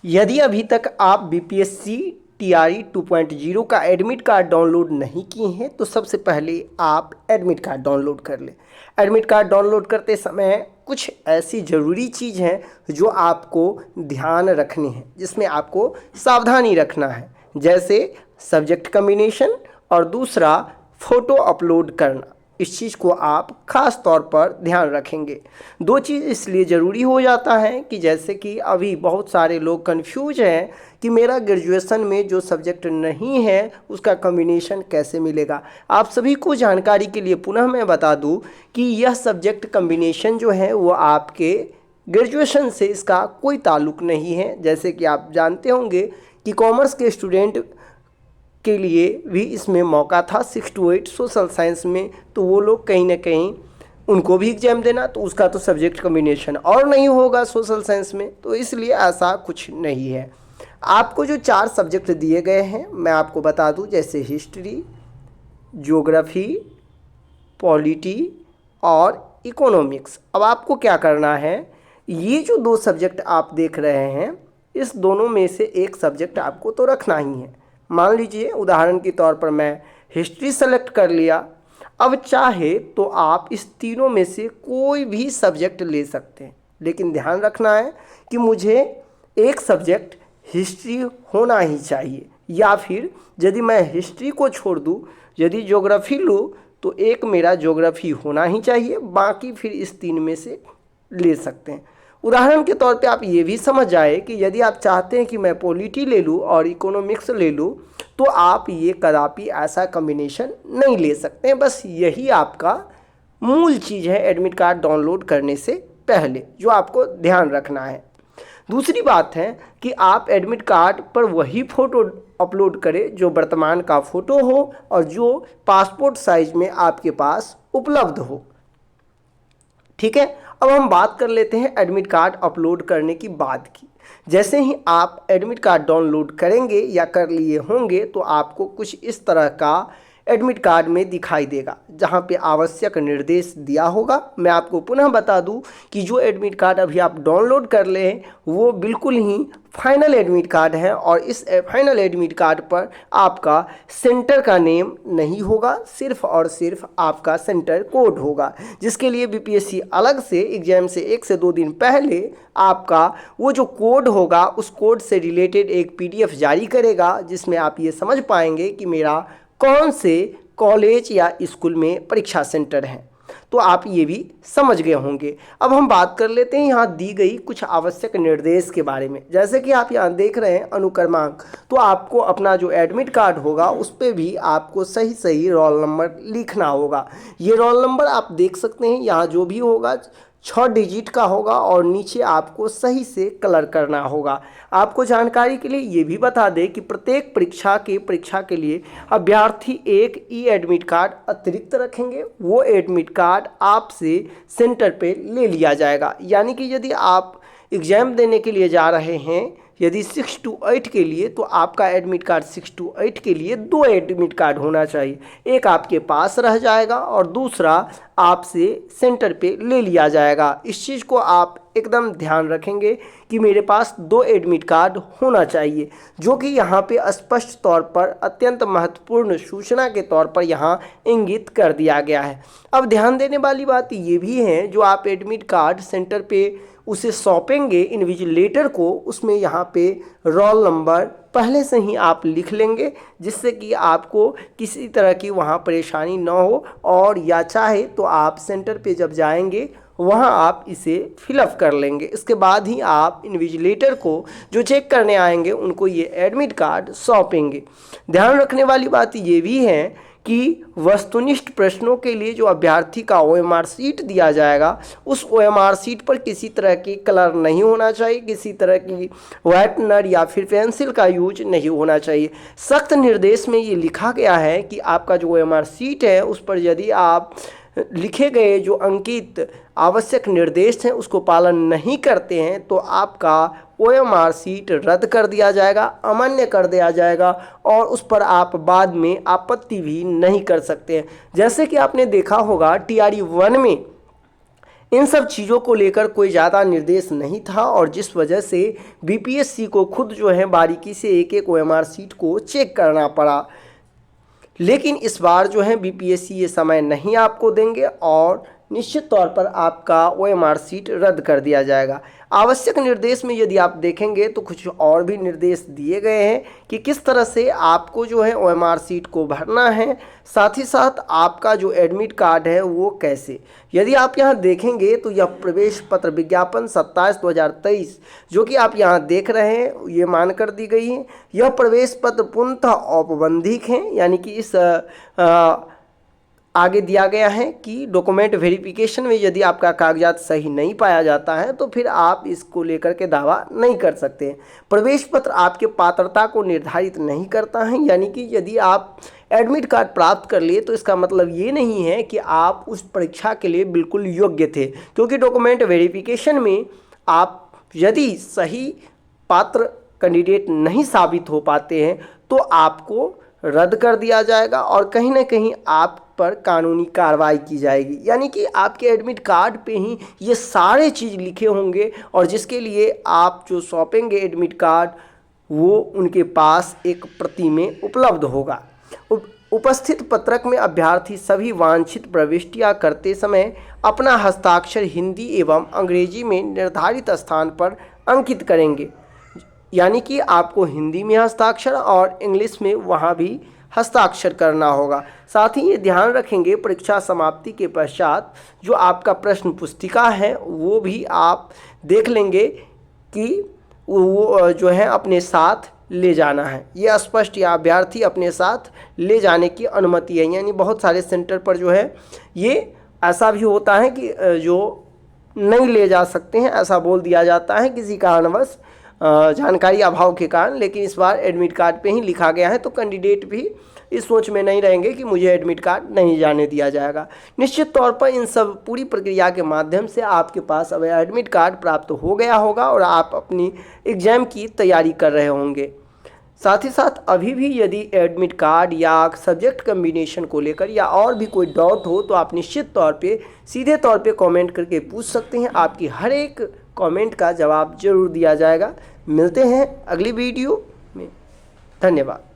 यदि अभी तक आप बीपीएससी टीआरई 2.0 का एडमिट कार्ड डाउनलोड नहीं किए हैं तो सबसे पहले आप एडमिट कार्ड डाउनलोड कर लें। एडमिट कार्ड डाउनलोड करते समय कुछ ऐसी ज़रूरी चीज़ हैं जो आपको ध्यान रखनी है, जिसमें आपको सावधानी रखना है, जैसे सब्जेक्ट कम्बिनेशन और दूसरा फ़ोटो अपलोड करना। इस चीज़ को आप ख़ास तौर पर ध्यान रखेंगे। दो चीज़ इसलिए ज़रूरी हो जाता है कि जैसे कि अभी बहुत सारे लोग कंफ्यूज हैं कि मेरा ग्रेजुएशन में जो सब्जेक्ट नहीं है उसका कम्बिनेशन कैसे मिलेगा। आप सभी को जानकारी के लिए पुनः मैं बता दूं कि यह सब्जेक्ट कम्बिनेशन जो है वो आपके ग्रेजुएशन से इसका कोई ताल्लुक़ नहीं है। जैसे कि आप जानते होंगे कि कॉमर्स के स्टूडेंट के लिए भी इसमें मौका था 6 to 8 सोशल साइंस में, तो वो लोग कहीं ना कहीं उनको भी एग्जाम देना, तो उसका तो सब्जेक्ट कम्बिनेशन और नहीं होगा सोशल साइंस में, तो इसलिए ऐसा कुछ नहीं है। आपको जो 4 सब्जेक्ट दिए गए हैं मैं आपको बता दूं, जैसे हिस्ट्री, ज्योग्राफी, पॉलिटी और इकोनॉमिक्स। अब आपको क्या करना है, ये जो 2 सब्जेक्ट आप देख रहे हैं इस दोनों में से एक सब्जेक्ट आपको तो रखना ही है। मान लीजिए उदाहरण के तौर पर मैं हिस्ट्री सेलेक्ट कर लिया। अब चाहे तो आप इस तीनों में से कोई भी सब्जेक्ट ले सकते हैं, लेकिन ध्यान रखना है कि मुझे एक सब्जेक्ट हिस्ट्री होना ही चाहिए, या फिर यदि मैं हिस्ट्री को छोड़ दूं, यदि ज्योग्राफी लूँ तो एक मेरा ज्योग्राफी होना ही चाहिए, बाकी फिर इस 3 में से ले सकते हैं। उदाहरण के तौर पे आप ये भी समझ जाए कि यदि आप चाहते हैं कि मैं पॉलिटी ले लूँ और इकोनॉमिक्स ले लूँ तो आप ये कदापि ऐसा कम्बिनेशन नहीं ले सकते हैं। बस यही आपका मूल चीज़ है एडमिट कार्ड डाउनलोड करने से पहले जो आपको ध्यान रखना है। दूसरी बात है कि आप एडमिट कार्ड पर वही फ़ोटो अपलोड करें जो वर्तमान का फ़ोटो हो और जो पासपोर्ट साइज में आपके पास उपलब्ध हो। ठीक है, अब हम बात कर लेते हैं एडमिट कार्ड अपलोड करने की बाद की। जैसे ही आप एडमिट कार्ड डाउनलोड करेंगे या कर लिए होंगे तो आपको कुछ इस तरह का एडमिट कार्ड में दिखाई देगा, जहां पे आवश्यक निर्देश दिया होगा। मैं आपको पुनः बता दूं कि जो एडमिट कार्ड अभी आप डाउनलोड कर लें वो बिल्कुल ही फाइनल एडमिट कार्ड है, और इस फाइनल एडमिट कार्ड पर आपका सेंटर का नेम नहीं होगा, सिर्फ और सिर्फ आपका सेंटर कोड होगा, जिसके लिए बीपीएससी अलग से एग्जाम से 1 से 2 दिन पहले आपका वो जो कोड होगा उस कोड से रिलेटेड एक पीडीएफ जारी करेगा, जिसमें आप ये समझ पाएंगे कि मेरा कौन से कॉलेज या स्कूल में परीक्षा सेंटर है। तो आप ये भी समझ गए होंगे। अब हम बात कर लेते हैं यहाँ दी गई कुछ आवश्यक निर्देश के बारे में। जैसे कि आप यहाँ देख रहे हैं अनुक्रमांक, तो आपको अपना जो एडमिट कार्ड होगा उस पर भी आपको सही सही रोल नंबर लिखना होगा। ये रोल नंबर आप देख सकते हैं, यहाँ जो भी होगा 6 डिजिट का होगा और नीचे आपको सही से कलर करना होगा। आपको जानकारी के लिए ये भी बता दें कि प्रत्येक परीक्षा के लिए अभ्यर्थी एक ई एडमिट कार्ड अतिरिक्त रखेंगे। वो एडमिट कार्ड आपसे सेंटर पे ले लिया जाएगा, यानी कि यदि आप एग्ज़ाम देने के लिए जा रहे हैं यदि 6 to 8 के लिए, तो आपका एडमिट कार्ड 6 to 8 के लिए 2 एडमिट कार्ड होना चाहिए। एक आपके पास रह जाएगा और दूसरा आपसे सेंटर पे ले लिया जाएगा। इस चीज़ को आप एकदम ध्यान रखेंगे कि मेरे पास 2 एडमिट कार्ड होना चाहिए, जो कि यहाँ पे स्पष्ट तौर पर अत्यंत महत्वपूर्ण सूचना के तौर पर यहाँ इंगित कर दिया गया है। अब ध्यान देने वाली बात ये भी है, जो आप एडमिट कार्ड सेंटर पे उसे सौंपेंगे इन्विजिलेटर को, उसमें यहाँ पे रोल नंबर पहले से ही आप लिख लेंगे, जिससे कि आपको किसी तरह की वहाँ परेशानी ना हो, और या चाहे तो आप सेंटर पे जब जाएंगे वहाँ आप इसे फिलअप कर लेंगे। इसके बाद ही आप इन्विजिलेटर को जो चेक करने आएंगे उनको ये एडमिट कार्ड सौंपेंगे। ध्यान रखने वाली बात ये भी है कि वस्तुनिष्ठ प्रश्नों के लिए जो अभ्यर्थी का ओएमआर सीट दिया जाएगा उस ओएमआर सीट पर किसी तरह की कलर नहीं होना चाहिए, किसी तरह की व्हाइटनर या फिर पेंसिल का यूज नहीं होना चाहिए। सख्त निर्देश में ये लिखा गया है कि आपका जो ओएमआर सीट है उस पर यदि आप लिखे गए जो अंकित आवश्यक निर्देश हैं उसको पालन नहीं करते हैं तो आपका ओएमआर सीट रद्द कर दिया जाएगा, अमान्य कर दिया जाएगा, और उस पर आप बाद में आपत्ति भी नहीं कर सकते हैं। जैसे कि आपने देखा होगा टीआरई 1 में इन सब चीज़ों को लेकर कोई ज़्यादा निर्देश नहीं था और जिस वजह से बीपीएससी को खुद जो है बारीकी से एक एक ओएमआर सीट को चेक करना पड़ा। लेकिन इस बार जो है बीपीएससी ये समय नहीं आपको देंगे और निश्चित तौर पर आपका ओएमआर सीट रद्द कर दिया जाएगा। आवश्यक निर्देश में यदि आप देखेंगे तो कुछ और भी निर्देश दिए गए हैं कि किस तरह से आपको जो है ओएमआर सीट को भरना है, साथ ही साथ आपका जो एडमिट कार्ड है वो कैसे। यदि आप यहाँ देखेंगे तो यह प्रवेश पत्र विज्ञापन 27/2023 जो कि आप यहाँ देख रहे हैं ये मान कर दी गई है। यह प्रवेश पत्र पूर्णतः औपबंधिक हैं, यानी कि इस आगे दिया गया है कि डॉक्यूमेंट वेरिफिकेशन में यदि आपका कागजात सही नहीं पाया जाता है तो फिर आप इसको लेकर के दावा नहीं कर सकते। प्रवेश पत्र आपके पात्रता को निर्धारित नहीं करता है, यानी कि यदि आप एडमिट कार्ड प्राप्त कर लिए तो इसका मतलब ये नहीं है कि आप उस परीक्षा के लिए बिल्कुल योग्य थे, क्योंकि डॉक्यूमेंट वेरिफिकेशन में आप यदि सही पात्र कैंडिडेट नहीं साबित हो पाते हैं तो आपको रद्द कर दिया जाएगा और कहीं ना कहीं आप पर कानूनी कार्रवाई की जाएगी। यानी कि आपके एडमिट कार्ड पे ही ये सारे चीज़ लिखे होंगे और जिसके लिए आप जो सौंपेंगे एडमिट कार्ड वो उनके पास एक प्रति में उपलब्ध होगा। उपस्थित पत्रक में अभ्यर्थी सभी वांछित प्रविष्टियां करते समय अपना हस्ताक्षर हिंदी एवं अंग्रेजी में निर्धारित स्थान पर अंकित करेंगे, यानी कि आपको हिंदी में हस्ताक्षर और इंग्लिश में वहाँ भी हस्ताक्षर करना होगा। साथ ही ये ध्यान रखेंगे परीक्षा समाप्ति के पश्चात जो आपका प्रश्न पुस्तिका है वो भी आप देख लेंगे कि वो जो है अपने साथ ले जाना है। ये स्पष्ट या अभ्यर्थी अपने साथ ले जाने की अनुमति है, यानी बहुत सारे सेंटर पर जो है ये ऐसा भी होता है कि जो नहीं ले जा सकते हैं, ऐसा बोल दिया जाता है किसी कारणवश जानकारी अभाव के कारण। लेकिन इस बार एडमिट कार्ड पे ही लिखा गया है तो कैंडिडेट भी इस सोच में नहीं रहेंगे कि मुझे एडमिट कार्ड नहीं जाने दिया जाएगा। निश्चित तौर पर इन सब पूरी प्रक्रिया के माध्यम से आपके पास अब एडमिट कार्ड प्राप्त हो गया होगा और आप अपनी एग्ज़ाम की तैयारी कर रहे होंगे। साथ ही साथ अभी भी यदि एडमिट कार्ड या सब्जेक्ट कम्बिनेशन को लेकर या और भी कोई डाउट हो तो आप निश्चित तौर पे सीधे तौर पे कमेंट करके पूछ सकते हैं। आपकी हर एक कमेंट का जवाब जरूर दिया जाएगा। मिलते हैं अगली वीडियो में। धन्यवाद।